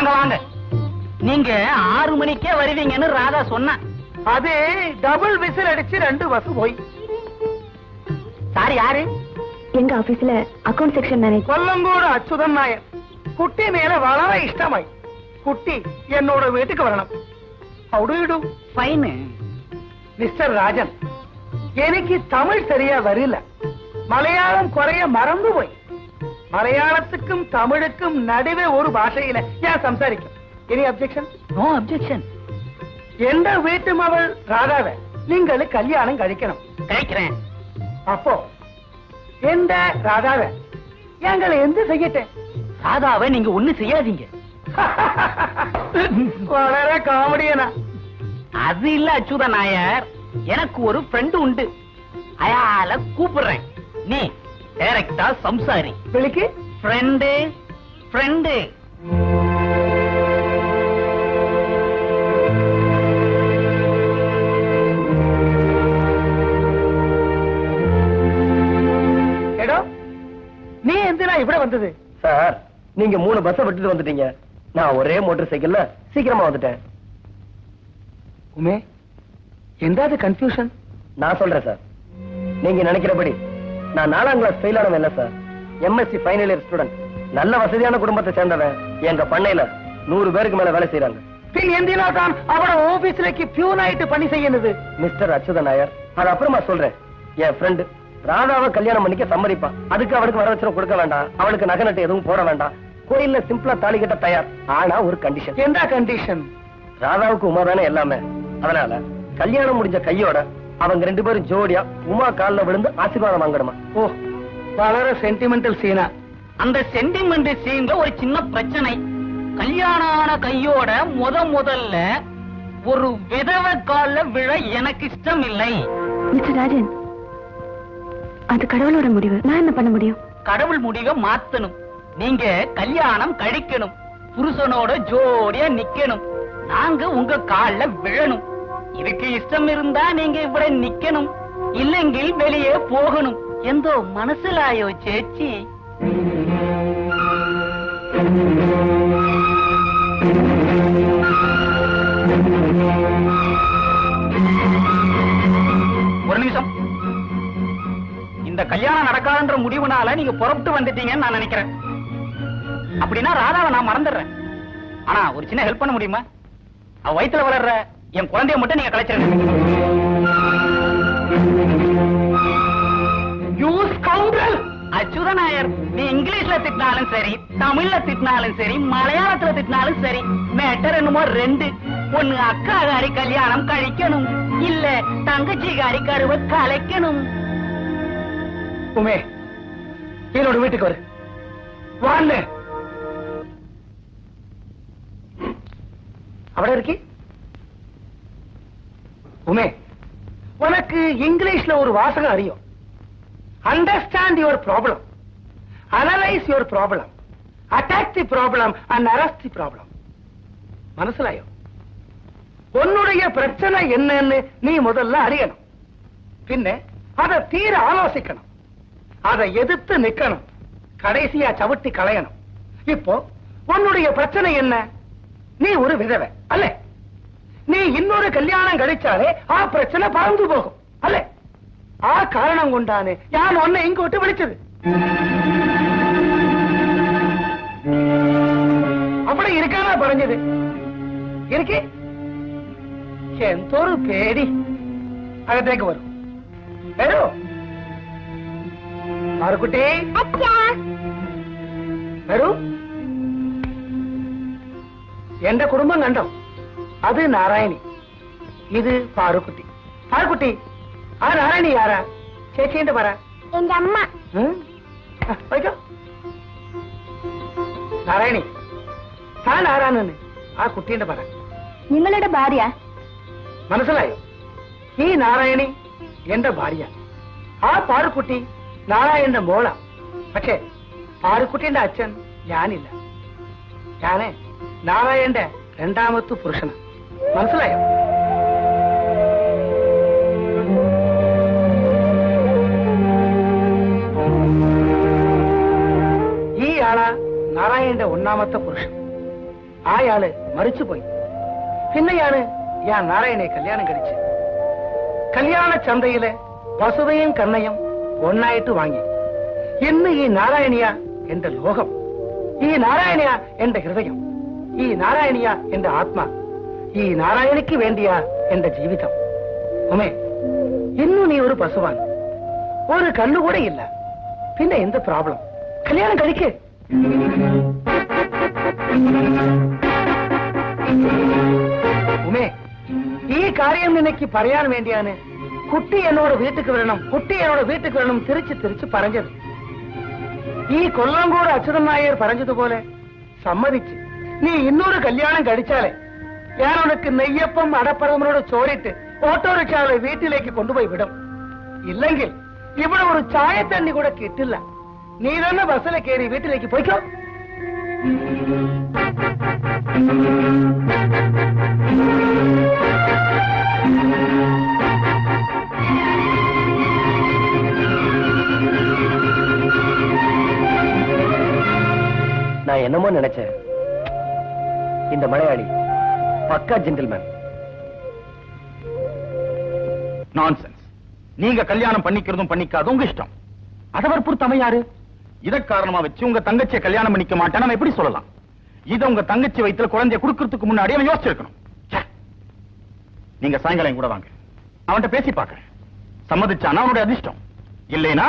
வாங்க வாங்க. நீங்க 6 மணிக்கே வருவீங்கன்னு ராதா சொன்ன. அது டபுள் விசில் அடிச்சு 2 பஸ் போய். சாரி, யாரு? எங்க ஆபீஸ்ல account section manager Kollengode Achuthan Nair. குட்டி மேல வளர இஷ்டமாய் குட்டி என்னோட வீட்டுக்கு வரணும். அவுடு ஃபைன். மிஸ்டர் ராஜன், எனக்கு தமிழ் சரியா வரல. மலையாளம் குறைய மறந்து போய். மலையாளத்துக்கும் தமிழுக்கும் நடுவே ஒரு பாஷையில ஏன் சம்சாரிக்கும்? Any objection? No objection. எந்த வீட்டு மகள் ராதாவை நீங்கள் கல்யாணம் கழிக்கணும். கேட்கிறேன். அப்போ எந்த ராதாவை எங்களை எந்த செய்யட்டேன்? ராதாவை நீங்க ஒண்ணு செய்யாதீங்க. வளர காமெடியனா? அது இல்ல அச்சுதன் நாயர், எனக்கு ஒரு ஃப்ரெண்டு உண்டு. அயால கூப்பிடுறேன். நீ டைரக்டா சம்சாரி. வெளிக்கு ஃப்ரெண்டு ஃப்ரெண்டு. எடோ, நீ எந்தினா இப்படி வந்தது? சார், நீங்க 3 பஸ் விட்டுட்டு வந்துட்டீங்க. நான் ஒரே மோட்டார் சைக்கிள்ல சீக்கிரமா வந்துட்டேன். உமே, எந்தாது கன்ஃபியூஷன்? நான் சொல்றேன் சார். நீங்க நினைக்கிறபடி நான் 4ஆம் கிளாஸ் ஃபெயில் ஆனவன் இல்ல sir. MSc final year student. நல்ல வசதியான குடும்பத்தை சேர்ந்தவன். எங்க பண்ணையில 100 பேருக்கு மேல வேலை செய்யறாங்க. பின் எந்தினா தான் அவட ஆபீஸ்லக்கு பியூன் ஆயிட்டு பணி செய்யணுது. மிஸ்டர் அச்சுதன் நாயர், அது அப்புறமா சொல்றேன். என் ஃப்ரெண்டு ராதாவை கல்யாணம் பண்ணிக்க சம்மதிப்பான். அதுக்கு அவளுக்கு வரதட்சணை கொடுக்க வேண்டாம். அவளுக்கு நகை நட்டு எதுவும் போட வேண்டாம். கோயில்ல சிம்பிளா தாலி கட்ட தயார். ஆனா ஒரு கண்டிஷன். எந்த கண்டிஷன்? ராதாவுக்கு உமா தானே எல்லாமே. அதனால கல்யாணம் முடிஞ்ச கையோட அவங்க 2 பேரும் ஜோடியா உமா கால்ல விழுந்து ஆசீர்வாதம் வாங்கணுமா. ஓ, வளர சென்டிமெண்டல் சீனா. அந்த சென்டிமெண்ட் சீன்ல ஒரு சின்ன பிரச்சனை. கல்யாணம் ஆன கையோட முதல்ல ஒரு விதவை கால்ல விழ எனக்கு இஷ்டம் இல்லை. மிஸ்டர் ராஜன், அது கடவுளோட முடிவு. நான் என்ன பண்ண முடியும்? கடவுள் முடிவை மாத்தணும். நீங்க கல்யாணம் கழிக்கணும். புருஷனோட ஜோடியா நிக்கணும். நாங்க உங்க கால்ல விழணும். இதுக்கு இஷ்டம் இருந்தா நீங்க இப்படி நிக்கணும். இல்லெங்கில் வெளியே போகணும். எந்தோ மனசுலாயோ சேச்சி. ஒரு நிமிஷம். இந்த கல்யாணம் நடக்காதுன்ற முடிவுனால நீங்க புறப்பட்டு வந்துட்டீங்கன்னு நான் நினைக்கிறேன். அப்படின்னா ராதாவை நான் மறந்துடுறேன். ஆனா ஒரு சின்ன ஹெல்ப் பண்ண முடியுமா? அவ வயித்துல வளர்ற என் குழந்தைய மட்டும் நீங்க கலைச்சிருங்க. You scoundrel! அச்சுதன் நாயர், நீ இங்கிலீஷ்ல திட்டினாலும் சரி, தமிழ்ல திட்டினாலும் சரி, மலையாளத்துல திட்டினாலும் சரி, மேட்டர் என்னமோ 2. ஒண்ணு அக்காகாரி கல்யாணம் கழிக்கணும், இல்ல தங்கச்சிகாரி கருவை கலைக்கணும். உமே, என்னோட வீட்டுக்கு வரு. வான்னு அவட இருக்கி. உமே, உனக்கு இங்கிலீஷ்ல ஒரு வாசகம் அறியும். Understand your problem, analyse your problem, attack the problem and arrest the problem. மனசுலாயோ? உன்னுடைய பிரச்சனை என்னன்னு நீ முதல்ல அறியணும். பின்ன அதை தீர ஆலோசிக்கணும். அதை எதிர்த்து நிக்கணும். கடைசியா சவிட்டி களையணும். இப்போ உன்னுடைய பிரச்சனை என்ன? நீ ஒரு விதவை அல்ல. நீ இன்னொரு கல்யாணம் கழிச்சாலே ஆ பிரச்சனை பறந்து போகும் அல்ல. ஆ காரணம் கொண்டானே யான் ஒன்ன இங்க விட்டு விழிச்சது. அப்படி இருக்கானா பறஞ்சது இருக்கு. எந்தொரு பேடி அகத்தேக்கு வரும். வரும் மாறுக்குட்டி வரும். எந்த குடும்பம் கண்டம். அது நாராயணி, இது பாருக்குட்டி. பாருக்குட்டி, ஆ நாராயணி யாரா? ചേച്ചിന്റെ പറ. എന്റെ അമ്മ. വയ്ക്കോ. നാരായണി, താൻ ആരാണെന്ന് ആ കുട്ടീന്റെ പറ. നിങ്ങളുടെ ഭാര്യ. മനസ്സിലായോ? ഈ നാരായണി എന്റെ ഭാര്യ. ആ പാറുക്കുട്ടി നാരായണന്റെ മോള. പക്ഷേ പാറുക്കുട്ടിന്റെ അച്ഛൻ ഞാനില്ല. ഞാന് നാരായണന്റെ 2ാമത്തെ പുരുഷന. മനസ്സിലായോ? ഈ ആളാ നാരായണന്റെ 1ാമത്തെ പുരുഷൻ. ആയാള് മരിച്ചുപോയി. പിന്നെയാണ് ഞാൻ നാരായണയെ കല്യാണം കഴിച്ച് കല്യാണ ചന്തയിലെ വസുതയും കണ്ണയും ഒന്നായിട്ട് വാങ്ങി. ഇന്ന് ഈ നാരായണിയ എന്റെ ലോകം, ഈ നാരായണിയ എന്റെ ഹൃദയം, ഈ നാരായണിയ എന്റെ ആത്മ, ഈ നാരായണിക്ക് വേണ്ടിയാ എന്റെ ജീവിതം. ഉമേ, ഇന്നു നീ ഒരു പശുവാണ്, ഒരു കണ്ണുകൂടെ ഇല്ല, പിന്നെ എന്ത് പ്രോബ്ലം? കല്യാണം കഴിക്ക്. ഉമേ, ഈ കാര്യം നിനക്ക് പറയാൻ വേണ്ടിയാണ് കുട്ടി എന്നോട് വീട്ടിക്ക് വരണം, കുട്ടി എന്നോട് വീട്ടിക്ക് വരണം തിരിച്ച് തിരിച്ച് പറഞ്ഞത്. ഈ കൊല്ലംകോട് അച്യുതൻ നായർ പറഞ്ഞതുപോലെ സമ്മതിച്ച് നീ ഇന്നൊരു കല്യാണം കഴിച്ചാലേ ഞാൻ ഉനക്ക് നെയ്യപ്പം അടപ്പറമ്പിനോട് ചോരിട്ട് ഓട്ടോറിക്ഷാളെ വീട്ടിലേക്ക് കൊണ്ടുപോയി വിടും. ഇല്ലെങ്കിൽ ഇവിടെ ഒരു ചായത്തണ്ണി കൂടെ കിട്ടില്ല. നീ തന്നെ ബസ്സിലെ കയറി വീട്ടിലേക്ക് പോയിക്കോ. நான் என்னமோ நினைச்சேன், இந்த மலையாளி பக்கா ஜென்டில்மேன். நான்சென்ஸ். நீங்க கல்யாணம் பண்ணிக்கிறதும் பண்ணிக்காதும் உங்க இஷ்டம். அதை வற்புறுத்த அமையாரு. இத காரணமா வச்சு உங்க தங்கச்சியை கல்யாணம் பண்ணிக்க மாட்டேன் நம்ம எப்படி சொல்லலாம்? இத உங்க தங்கச்சி வயித்துல குழந்தைய கொடுக்கறதுக்கு முன்னாடி அவன் யோசிச்சிருக்கணும். நீங்க சாயங்காலம் கூட வாங்க, அவன்கிட்ட பேசி பாக்குறேன். சம்மதிச்சானா அவனுடைய அதிர்ஷ்டம், இல்லைனா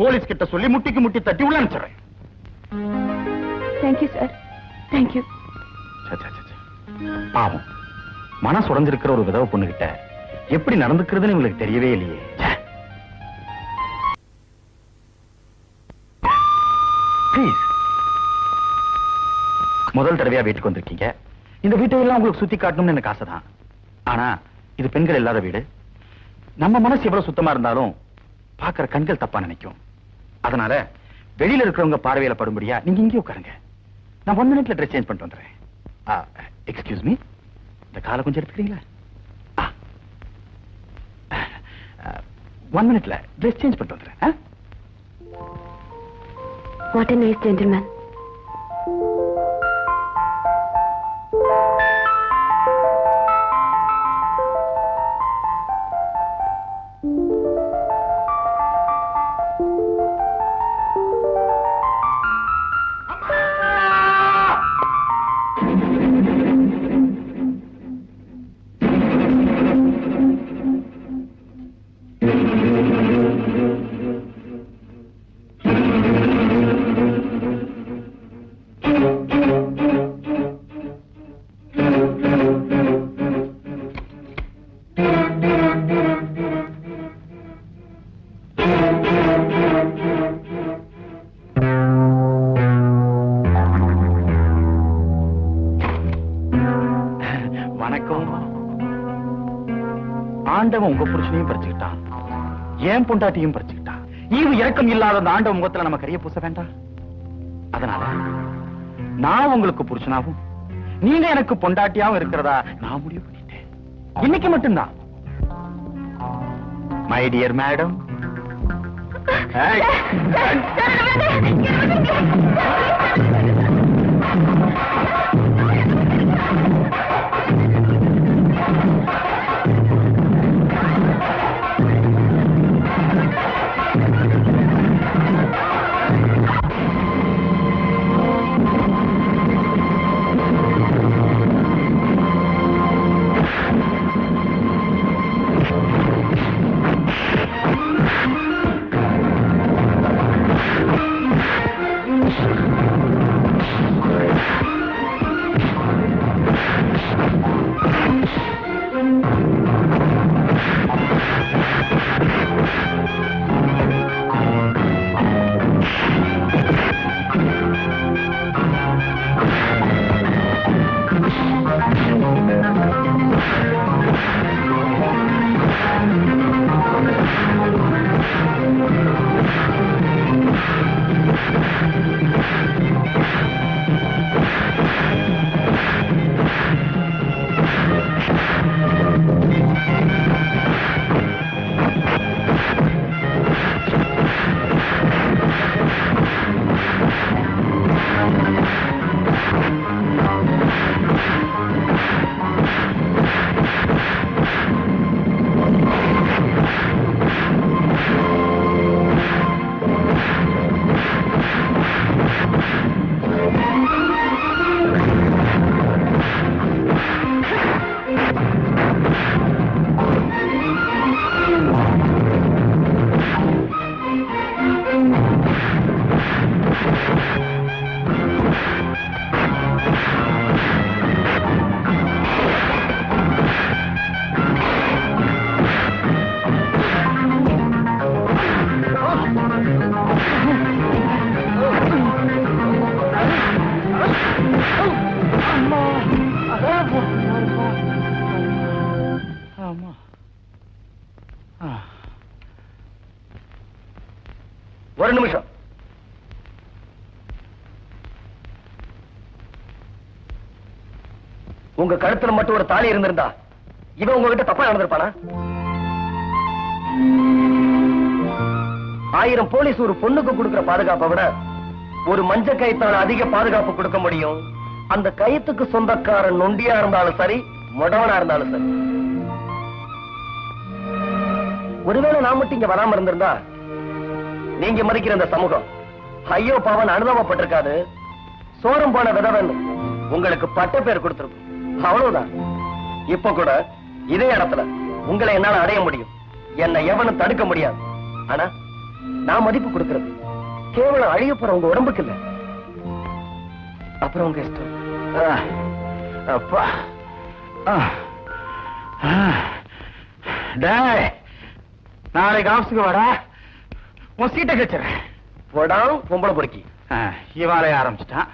போலீஸ் கிட்ட சொல்லி முட்டிக்கு முட்டி தட்டி உள்ள அனுப்பிச்சிடுறேன். Thank you sir, thank you. பாவம், மனசு உடைஞ்சிருக்கிற ஒரு விதவை பொண்ணுகிட்ட எப்படி நடந்துக்கிறதுன்னு உங்களுக்கு தெரியவே இல்லையே. ப்ளீஸ், முதல் தடவையா வீட்டுக்கு வந்திருக்கீங்க. இந்த வீட்டெல்லாம் உங்களுக்கு சுத்தி காட்டணும்னு எனக்கு ஆசைதான். ஆனா இது பெண்கள் இல்லாத வீடு. நம்ம மனசு எவ்வளவு சுத்தமா இருந்தாலும் பாக்குற கண்கள் தப்பா நினைக்கும். அதனால வெளியில இருக்கிறவங்க பார்வையில படும்படியா நீங்க இங்கே உட்காருங்க. நான் 1 மினிட்ல ட்ரெஸ் சேஞ்ச் பண்ணிட்டு வந்துடுறேன். எக்ஸ்கியூஸ் மீ, இந்த காலை கொஞ்சம் எடுத்துக்கிறீங்களா? 1 மினிட்ல ட்ரெஸ் சேஞ்ச் பண்ணிட்டு வந்துடுறேன். What a nice gentleman. ஆண்டவன் உங்க புருஷனையும் பறிச்சுக்கிட்டான், ஏன் பொண்டாட்டியும் பறிச்சுக்கிட்டான். ஈவு இறக்கம் இல்லாத அந்த ஆண்டவன் முகத்துல நம்ம கரிய பூச வேண்டாம். அதனால நான் உங்களுக்கு புருஷனாவும் நீங்க எனக்கு பொண்டாட்டியாவும் இருக்கிறதா நான் முடிவு பண்ணிட்டேன். இன்னைக்கு மட்டும்தான். My dear madam. ஆமா. ஒரு நிமிஷம். உங்க கழுத்துல மட்டும் ஒரு தாலி இருந்திருந்தா இவன் உங்ககிட்ட தப்பா நடந்திருப்பானா? 1000 போலீஸ் ஒரு பொண்ணுக்கு கொடுக்கிற பாதுகாப்பை விட ஒரு மஞ்ச கயித்தால அதிக பாதுகாப்பு கொடுக்க முடியும். அந்த கயித்துக்கு சொந்தக்காரன் நொண்டியா இருந்தாலும் சரி, முடவனா இருந்தாலும் சரி. ஒருவேளை நான் மட்டும் இங்க வராம இருந்திருந்தா நீங்க மதிக்கிற இந்த சமூகம் ஐயோ பாவன் அனுபவப்பட்டிருக்காது. சோரம் போன விதவன் உங்களுக்கு பட்ட பேர் கொடுத்திருக்கும். அவ்வளவுதான். இப்ப கூட இதே இடத்துல உங்களை என்னால அடைய முடியும். என்னை எவனும் தடுக்க முடியாது. ஆனா நான் மதிப்பு கொடுக்கிறது கேவலம் அழிய போற உங்க உடம்புக்கு இல்ல. அப்புறம் உங்க இஷ்டம். அப்பா. டேய், நாளைக்கு ஆபீஸுக்கு வர உன் சீட்டை கழிச்சிடறேன். போடாம் பொம்பளை பொறுக்கி. இவாலைய ஆரம்பிச்சிட்டான்.